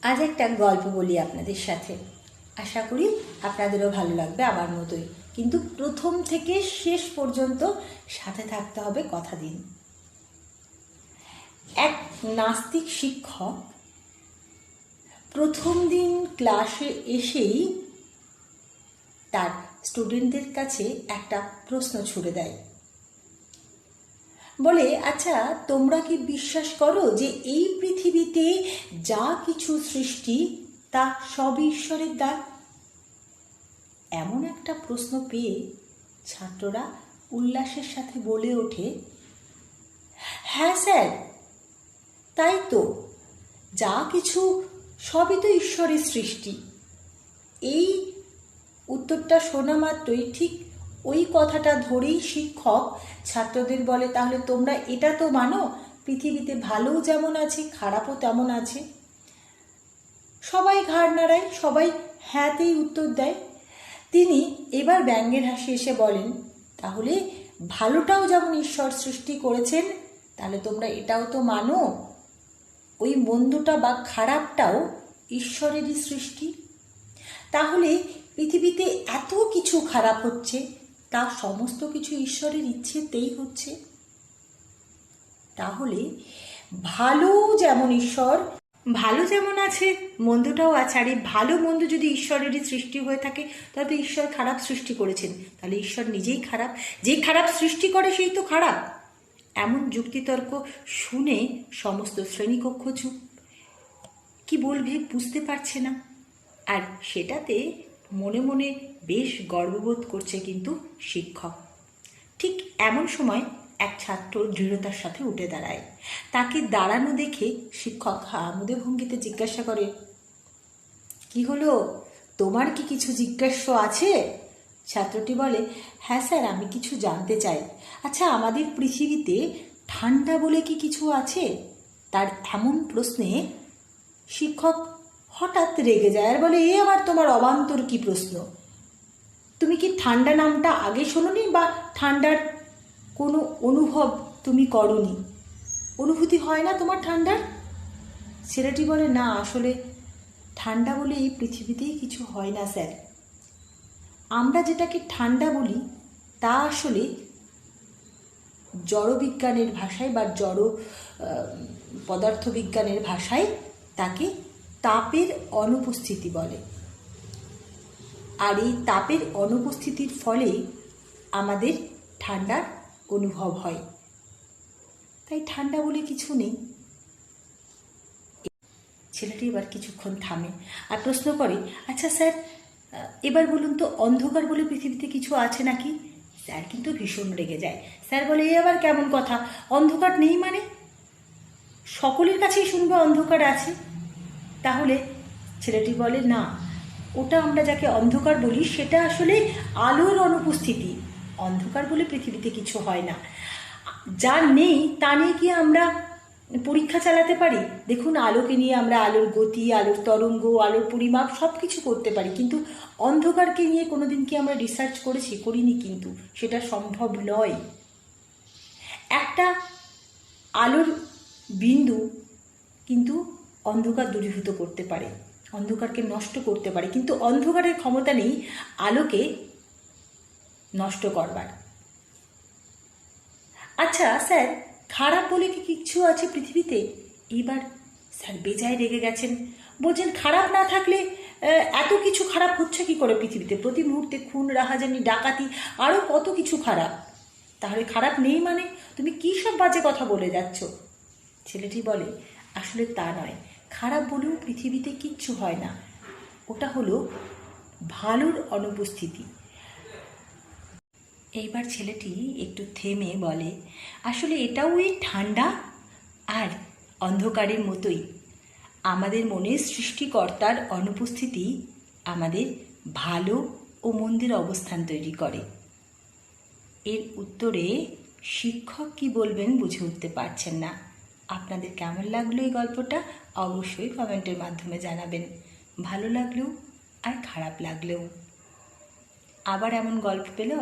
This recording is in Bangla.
আজ একটা গল্প বলি আপনাদের সাথে। আশা করি আপনাদেরও ভালো লাগবে আমার মতোই, কিন্তু প্রথম থেকে শেষ পর্যন্ত সাথে থাকতে হবে, কথা দিন। এক নাস্তিক শিক্ষক প্রথম দিন ক্লাসে এসেই তার স্টুডেন্টদের কাছে একটা প্রশ্ন ছুড়ে দেয়। বলে, আচ্ছা, তোমরা কি বিশ্বাস করো যে এই পৃথিবীতে যা কিছু সৃষ্টি তা সবই ঈশ্বরের দান? এমন একটা প্রশ্ন পেয়ে ছাত্ররা উল্লাসের সাথে বলে ওঠে, হ্যাঁ স্যার, তাই তো, যা কিছু সবই তো ঈশ্বরের সৃষ্টি। এই উত্তরটা শোনা মাত্রই ঠিক ওই কথাটা ধরেই শিক্ষক ছাত্রদের বলে, তাহলে তোমরা এটা তো মানো পৃথিবীতে ভালোও যেমন আছে খারাপও তেমন আছে? সবাই ঘাড় নাড়ায়, সবাই হ্যাঁতেই উত্তর দেয়। তিনি এবার ব্যঙ্গের হাসি এসে বলেন, তাহলে ভালোটাও যেমন ঈশ্বর সৃষ্টি করেছেন, তাহলে তোমরা এটাও তো মানো ওই মন্দটা বা খারাপটাও ঈশ্বরেরই সৃষ্টি? তাহলে পৃথিবীতে এত কিছু খারাপ হচ্ছে, তা সমস্ত কিছু ঈশ্বরের ইচ্ছেতেই হচ্ছে। তাহলে ভালো যেমন ঈশ্বর, ভালো যেমন আছে মন্দটাও আছে, আর এই ভালো মন্দ যদি ঈশ্বরেরই সৃষ্টি হয়ে থাকে, তাহলে ঈশ্বর খারাপ সৃষ্টি করেছেন, তাহলে ঈশ্বর নিজেই খারাপ। যে খারাপ সৃষ্টি করে সেই তো খারাপ। এমন যুক্তিতর্ক শুনে সমস্ত শ্রেণীকক্ষ চুপ, কি বলবে বুঝতে পারছে না। আর সেটাতে মনে মনে বেশ গর্ববোধ করছে কিন্তু শিক্ষক। ঠিক এমন সময় এক ছাত্র দৃঢ়তার সাথে উঠে দাঁড়ায়। তাকে দাঁড়ানো দেখে শিক্ষক হামুদে ভঙ্গিতে জিজ্ঞাসা করে, কি হলো, তোমার কি কিছু জিজ্ঞাস্য আছে? ছাত্রটি বলে, হ্যাঁ স্যার, আমি কিছু জানতে চাই। আচ্ছা, আমাদের পৃথিবীতে ঠান্ডা বলে কি কিছু আছে? তার এমন প্রশ্নে শিক্ষক হঠাৎ রেগে যায় আর বলে, এ আবার তোমার অবান্তর কি প্রশ্ন? তুমি কি ঠান্ডা নামটা আগে শোনোনি, বা ঠান্ডার কোনো অনুভব তুমি করনি? অনুভূতি হয় না তোমার ঠান্ডার? ছেলেটি বলে, না, আসলে ঠান্ডা বলে এই পৃথিবীতেই কিছু হয় না স্যার। আমরা যেটাকে ঠান্ডা বলি তা আসলে জড়বিজ্ঞানের ভাষায় বা জড় পদার্থবিজ্ঞানের ভাষায় তাকে তাপের অনুপস্থিতি বলে। আর এই তাপের অনুপস্থিতির ফলে আমাদের ঠান্ডার অনুভব হয়, তাই ঠান্ডা বলে কিছু নেই। ছেলেটি এবার কিছুক্ষণ থামে আর প্রশ্ন করে, আচ্ছা স্যার, এবার বলুন তো, অন্ধকার বলে পৃথিবীতে কিছু আছে নাকি? স্যার কিন্তু ভীষণ রেগে যায়। স্যার বলে, এ আবার কেমন কথা, অন্ধকার নেই মানে? সকলের কাছেই শুনবে অন্ধকার আছে। তাহলে ছেলেটি বলে, না, ওটা আমরা যাকে অন্ধকার বলি সেটা আসলে আলোর অনুপস্থিতি। অন্ধকার বলে পৃথিবীতে কিছু হয় না। যা নেই তা নিয়ে কি আমরা পরীক্ষা চালাতে পারি? দেখুন, আলোকে নিয়ে আমরা আলোর গতি, আলোর তরঙ্গ, আলোর পরিমাপ সব কিছু করতে পারি, কিন্তু অন্ধকারকে নিয়ে কোনোদিন কি আমরা রিসার্চ করেছি? করিনি, কিন্তু সেটা সম্ভব নয়। একটা আলোর বিন্দু কিন্তু অন্ধকার দূরীভূত করতে পারে, অন্ধকারকে নষ্ট করতে পারে, কিন্তু অন্ধকারের ক্ষমতা নেই আলোকে নষ্ট করবার। আচ্ছা স্যার, খারাপ বলে কি কিছু আছে পৃথিবীতে? এইবার স্যার বেজায় রেগে গেছেন, বলছেন, খারাপ না থাকলে এত কিছু খারাপ হচ্ছে কি করে পৃথিবীতে? প্রতি মুহূর্তে খুন, রাহাজানি, ডাকাতি, আরও কত কিছু খারাপ। তাহলে খারাপ নেই মানে? তুমি কী সব বাজে কথা বলে যাচ্ছ? ছেলেটি বলে, আসলে তা নয়, খারাপ বলেও পৃথিবীতে কিচ্ছু হয় না, ওটা হলো ভালোর অনুপস্থিতি। এইবার ছেলেটি একটু থেমে বলে, আসলে এটাও ওই ঠান্ডা আর অন্ধকারের মতোই। আমাদের মনে সৃষ্টিকর্তার অনুপস্থিতি আমাদের ভালো ও মন্দের অবস্থান তৈরি করে। এর উত্তরে শিক্ষক কি বলবেন বুঝে উঠতে পারছেন না। আপনাদের কেমন লাগলো এই গল্পটা অবশ্যই কমেন্টের মাধ্যমে জানাবেন, ভালো লাগলেও আর খারাপ লাগলেও। আবার এমন গল্প পেলে